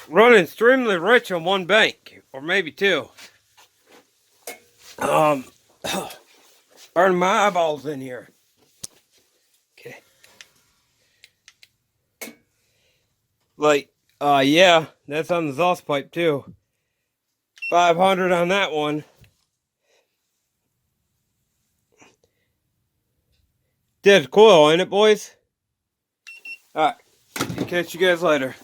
running extremely rich on one bank, or maybe two. Burning my eyeballs in here. Okay. Like, yeah, that's on the exhaust pipe too. 500 on that one. Dead coil, ain't it, boys? Alright, catch you guys later.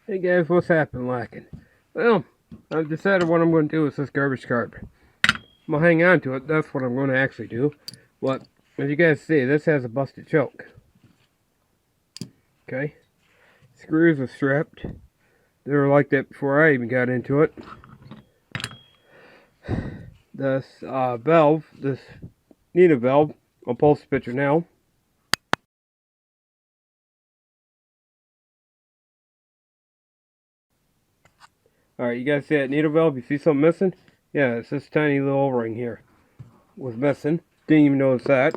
Hey guys, what's happening lacking? Well, I've decided what I'm going to do with this garbage carb. I'm going to hang on to it, that's what I'm going to actually do. But, as you guys see, this has a busted choke. Okay? Screws are strapped. They were like that before I even got into it. This valve, this needle valve, I'll pulse the picture now. Alright, you guys see that needle valve? You see something missing? Yeah, it's this tiny little O-ring here. Was missing. Didn't even notice that.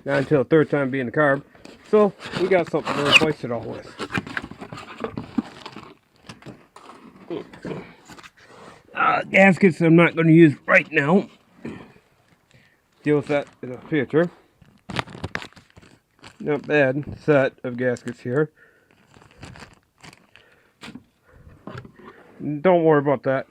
Not until the third time being the carb. So, we got something to replace it all with. Gaskets I'm not going to use right now. Deal with that in the future. Not bad set of gaskets here. Don't worry about that.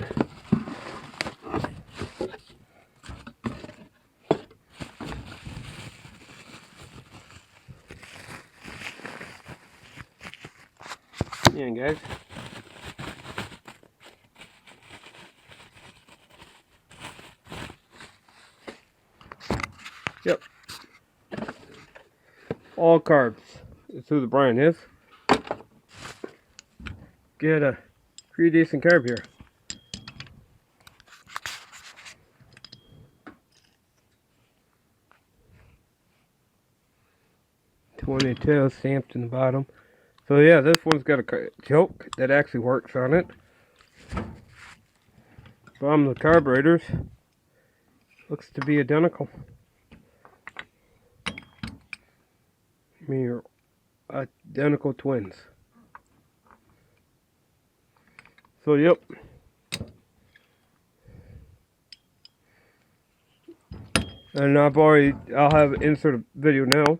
Yeah, guys. Yep. All carbs. That's who the brand is. Get a pretty decent carb here. .22 stamped in the bottom. So yeah, this one's got a choke that actually works on it. Bottom of the carburetors looks to be identical. I mean, you're identical twins. So yep. And I'll have insert a video now.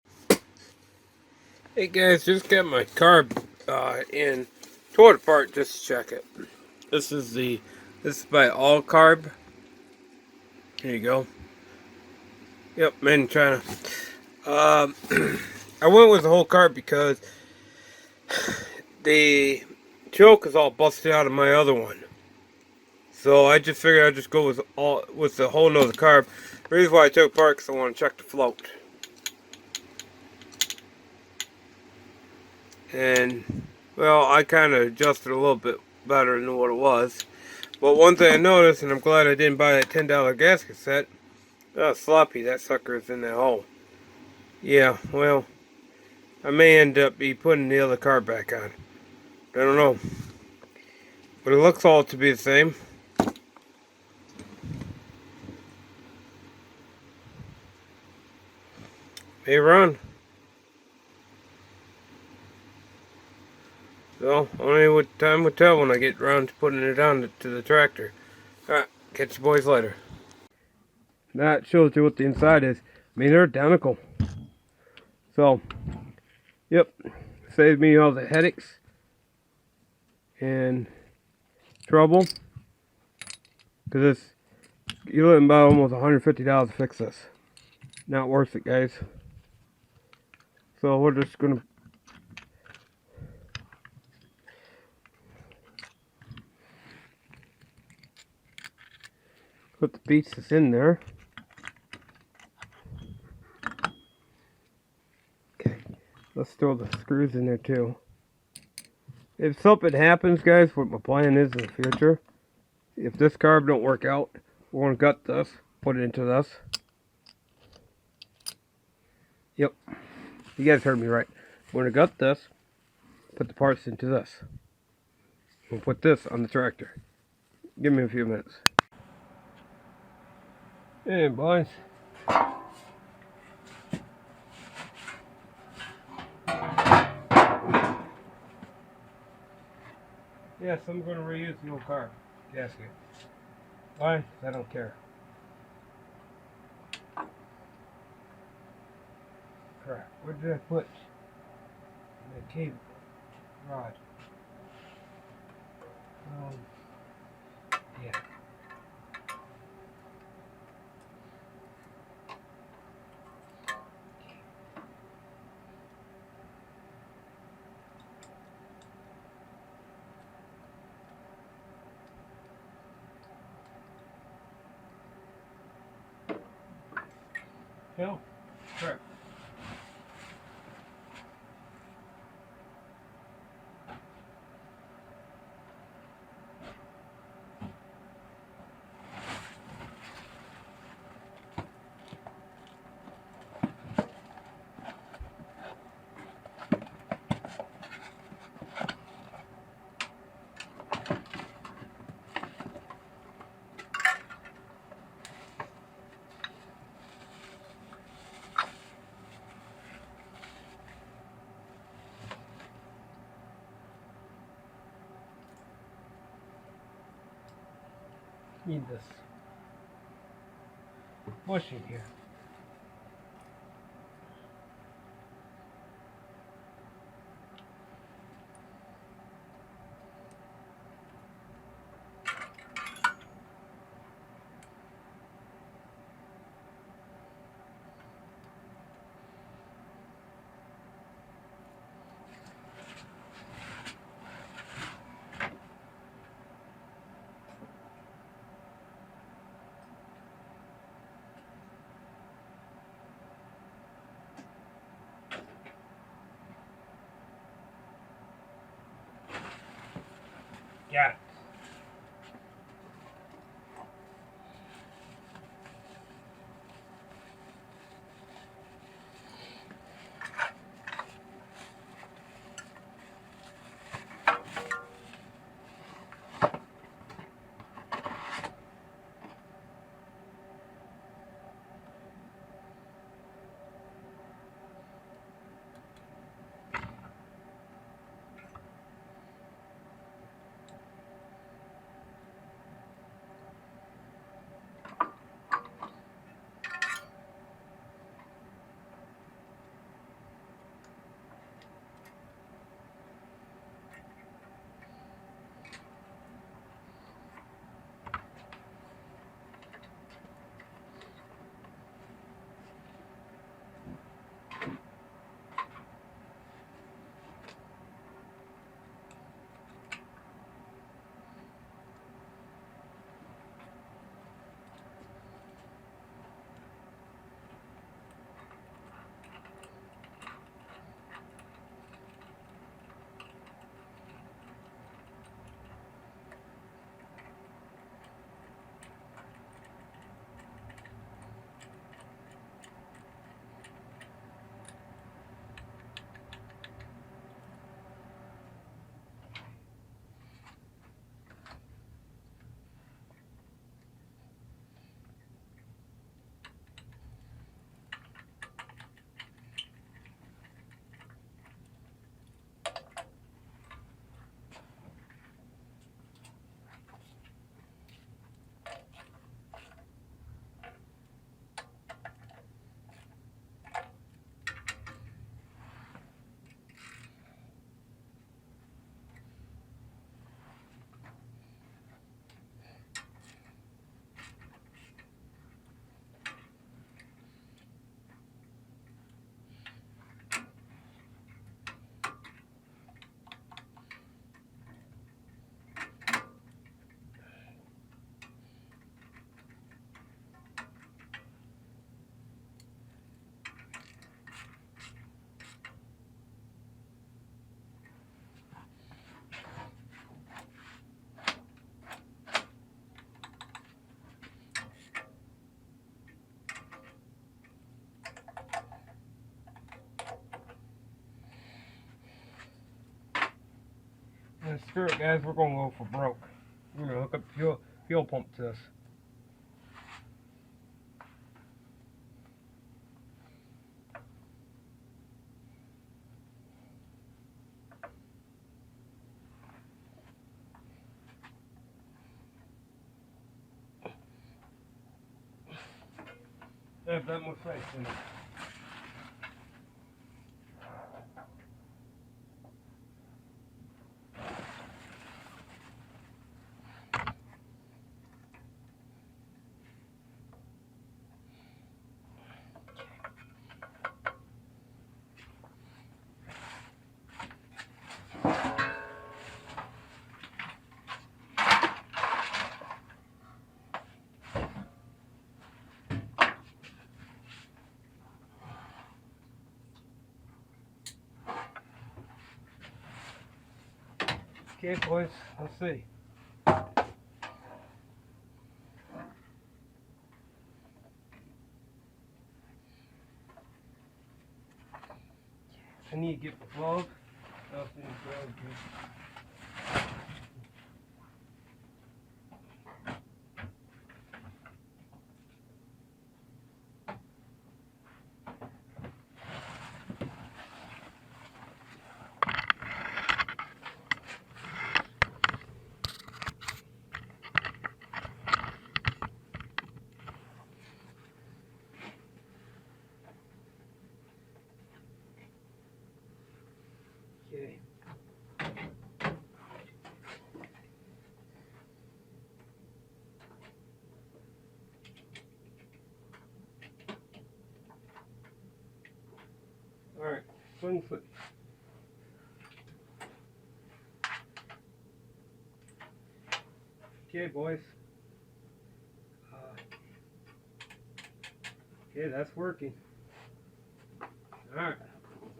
Hey guys, just got my carb in. Tore it apart just to check it. This is by All Carb. Here you go. Yep, made in China. I went with the whole carb because the choke is all busted out of my other one. So I just figured I'd just go with the whole nother carb. The reason why I took it apart because I want to check the float. And well, I kind of adjusted a little bit better than what it was. But one thing I noticed, and I'm glad I didn't buy that $10 gasket set. Oh, sloppy, that sucker is in that hole. Yeah, well, I may end up putting the other carb back on. I don't know. But it looks all to be the same. May run. So, only what time will tell when I get around to putting it on to the tractor. Alright, catch you boys later. That shows you what the inside is. I mean, they're identical. So, yep. Saved me all the headaches and trouble. Because you're looking about almost $150 to fix this. Not worth it, guys. So, we're just going to put the pieces in there. Okay, let's throw the screws in there too. If something happens, guys, what my plan is in the future, if this carb don't work out, we're going to gut this, put it into this. Yep. You guys heard me right. When I got this, put the parts into this. We'll put this on the tractor. Give me a few minutes. Hey, boys. Yes, I'm going to reuse the old car gasket. Why? 'Cause I don't care. Crap. Where did I put the cable rod? Yeah. Hell, crap. Need this bushing here. Got it. Screw it, guys. We're gonna go for broke. We're gonna hook up the fuel pump to this. I have that much faith in it. Okay, boys, let's see. I need to get the plug. Okay. Alright, swing foot. Okay, boys. Okay, that's working. Alright,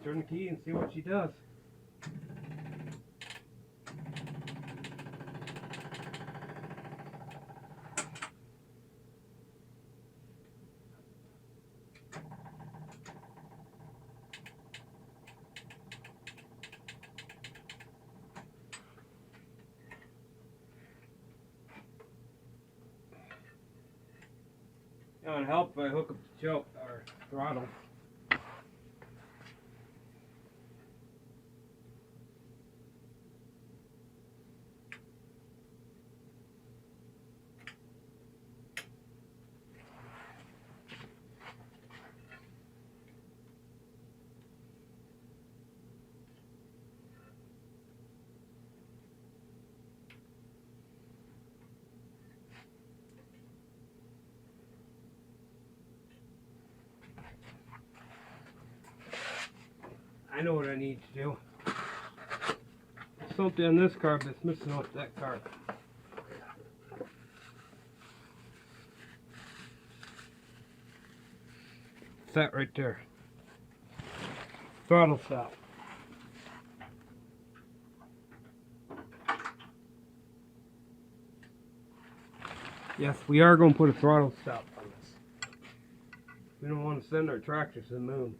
turn the key and see what she does. It would help if I hook up the choke or throttle. I know what I need to do. Something on this carb that's missing off that carb. It's that right there. Throttle stop. Yes, we are going to put a throttle stop on this. We don't want to send our tractors to the moon.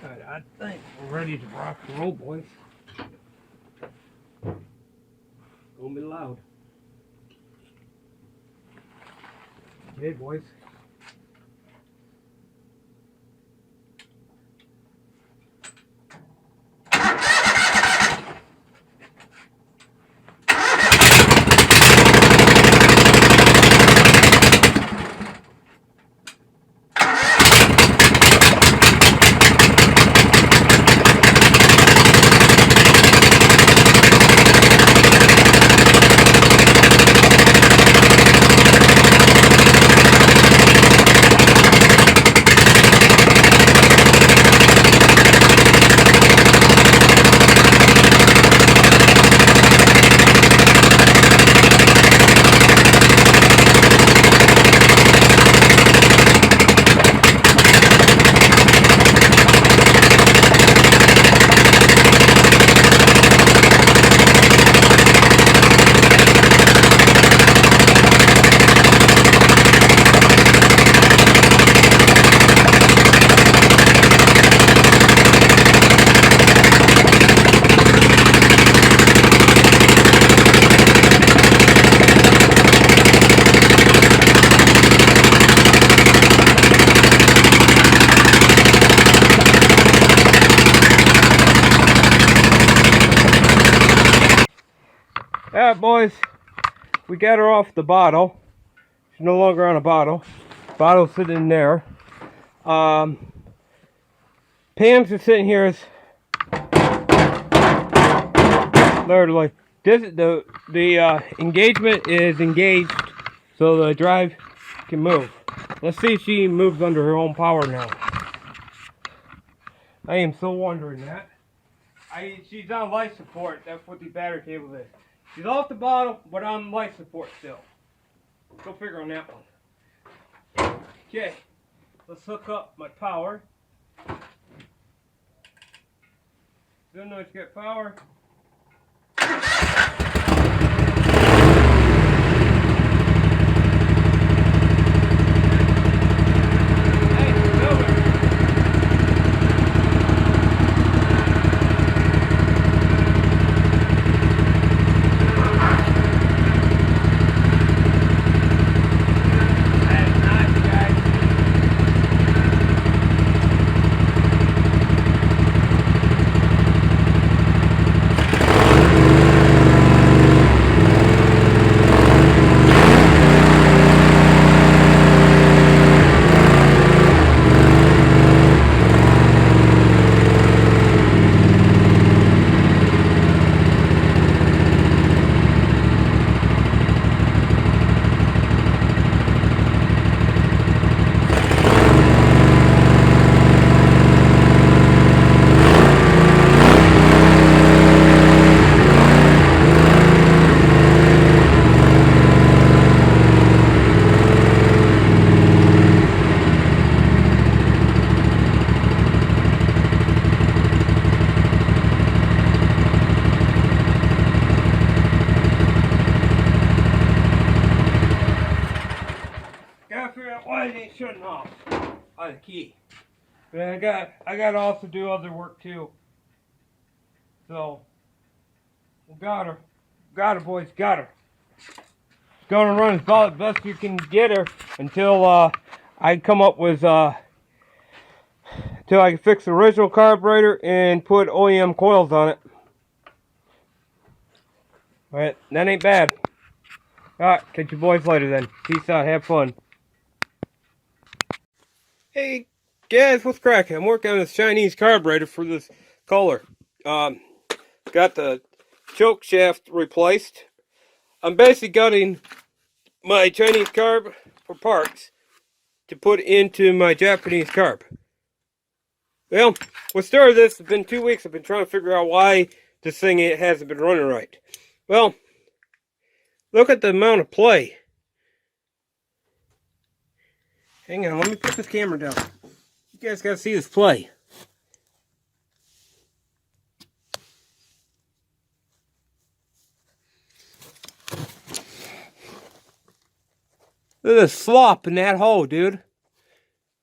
Alright, I think we're ready to rock and roll, boys. Gonna be loud. Okay, boys. Alright, boys. We got her off the bottle. She's no longer on a bottle. Bottle's sitting in there. Pans are sitting here as literally. The engagement is engaged, so the drive can move. Let's see if she moves under her own power now. I am so wondering that. She's on life support. That's what the battery cable is. She's off the bottle, but on life support still. Go figure on that one. Okay, let's hook up my power. Don't know if you got power. Why it ain't shutting off on the key. But I got to also do other work too. So got her, boys, got her. Gonna run as best you can get her until I come up with until I can fix the original carburetor and put OEM coils on it. Alright, that ain't bad. Alright, catch you boys later then. Peace out, have fun. Hey guys, what's cracking? I'm working on this Chinese carburetor for this Kohler. Got the choke shaft replaced. I'm basically gutting my Chinese carb for parts to put into my Japanese carb. Well, what started this, it's been 2 weeks. I've been trying to figure out why this thing hasn't been running right. Well, look at the amount of play. Hang on, let me put this camera down. You guys gotta see this play. Look at the slop in that hole, dude.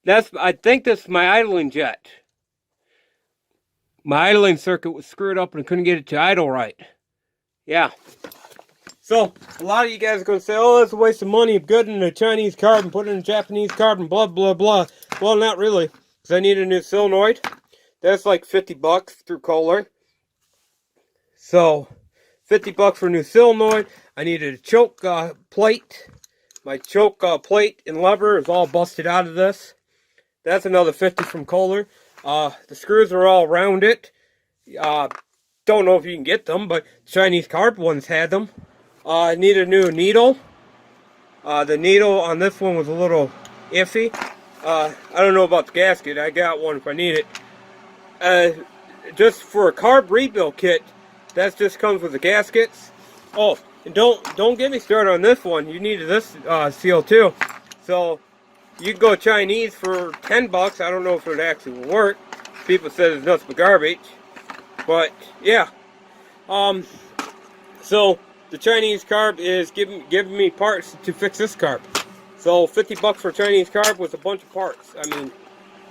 I think that's my idling jet. My idling circuit was screwed up and I couldn't get it to idle right. Yeah. So, a lot of you guys are going to say, oh, that's a waste of money of gutting a Chinese carb and putting in a Japanese carb and blah, blah, blah. Well, not really, because I need a new solenoid. That's like $50 through Kohler. So, $50 for a new solenoid. I needed a choke plate. My choke plate and lever is all busted out of this. That's another $50 from Kohler. The screws are all around it. Don't know if you can get them, but Chinese carb ones had them. I need a new needle. The needle on this one was a little iffy. I don't know about the gasket. I got one if I need it. Just for a carb rebuild kit, that just comes with the gaskets. Oh, and don't get me started on this one. You needed this seal too. So you can go Chinese for $10. I don't know if it actually will work. People said it's nothing but garbage. But yeah. So the Chinese carb is giving me parts to fix this carb. So $50 for Chinese carb with a bunch of parts. I mean,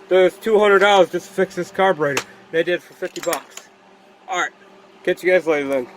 there's $200 just to fix this carburetor. They did it for $50. Alright, catch you guys later then.